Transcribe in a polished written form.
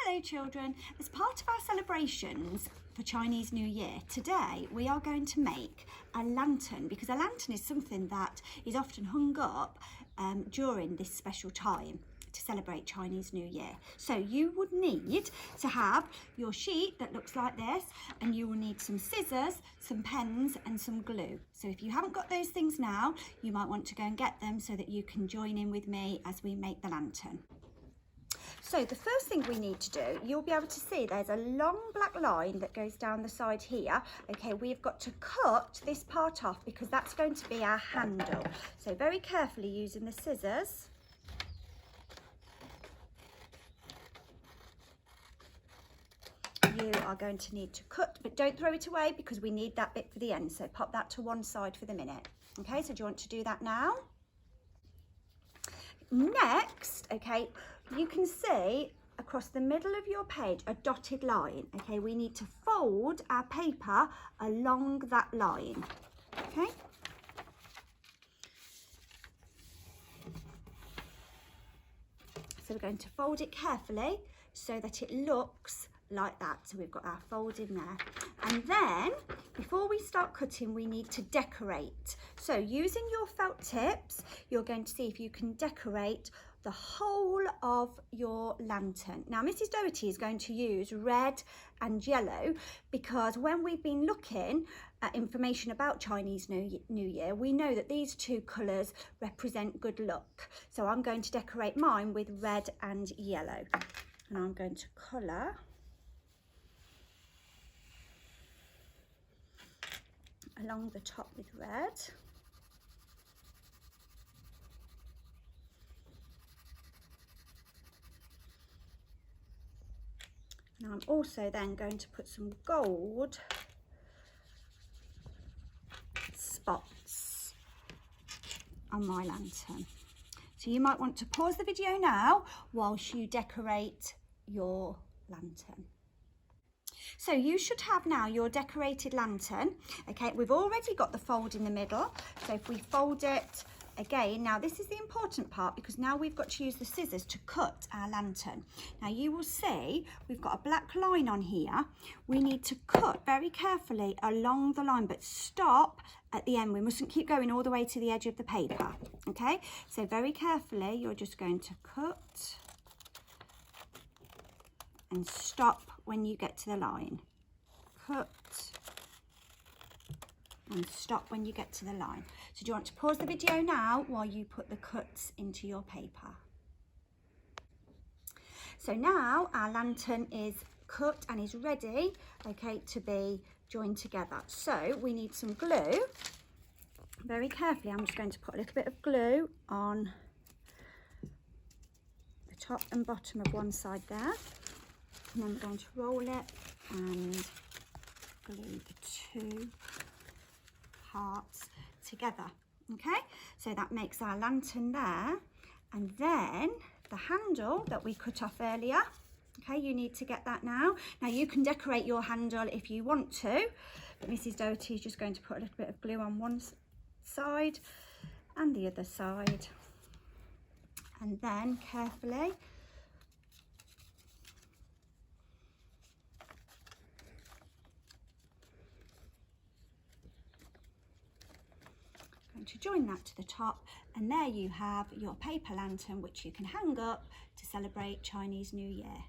Hello children, as part of our celebrations for Chinese New Year, today we are going to make a lantern, because a lantern is something that is often hung up during this special time to celebrate Chinese New Year. So you would need to have your sheet that looks like this, and you will need some scissors, some pens and some glue. So if you haven't got those things now, you might want to go and get them so that you can join in with me as we make the lantern. So the first thing we need to do, you'll be able to see there's a long black line that goes down the side here. Okay, we've got to cut this part off because that's going to be our handle. So very carefully using the scissors. You are going to need to cut, but don't throw it away because we need that bit for the end. So pop that to one side for the minute. Okay, so do you want to do that now? Next, okay, you can see across the middle of your page a dotted line. Okay, we need to fold our paper along that line. Okay. So we're going to fold it carefully so that it looks like that. So we've got our fold in there. And then before we start cutting, we need to decorate. So using your felt tips, you're going to see if you can decorate the whole of your lantern. Now Mrs. Doherty is going to use red and yellow because when we've been looking at information about Chinese New Year, we know that these two colours represent good luck. So I'm going to decorate mine with red and yellow, and I'm going to colour along the top with red. And I'm also then going to put some gold spots on my lantern. So you might want to pause the video now whilst you decorate your lantern. So you should have now your decorated lantern. Okay, we've already got the fold in the middle. So if we fold it again, now this is the important part because now we've got to use the scissors to cut our lantern. Now you will see we've got a black line on here. We need to cut very carefully along the line, but stop at the end. We mustn't keep going all the way to the edge of the paper. Okay, so very carefully you're just going to cut and stop when you get to the line. Cut and stop when you get to the line. So do you want to pause the video now while you put the cuts into your paper? So now our lantern is cut and is ready, okay, to be joined together. So we need some glue. Very carefully, I'm just going to put a little bit of glue on the top and bottom of one side there. And then we're going to roll it and glue the two parts together. Okay, so that makes our lantern there. And then the handle that we cut off earlier, okay, you need to get that now. Now you can decorate your handle if you want to, but Mrs. Doherty is just going to put a little bit of glue on one side and the other side, and then carefully to join that to the top, and there you have your paper lantern which you can hang up to celebrate Chinese New Year.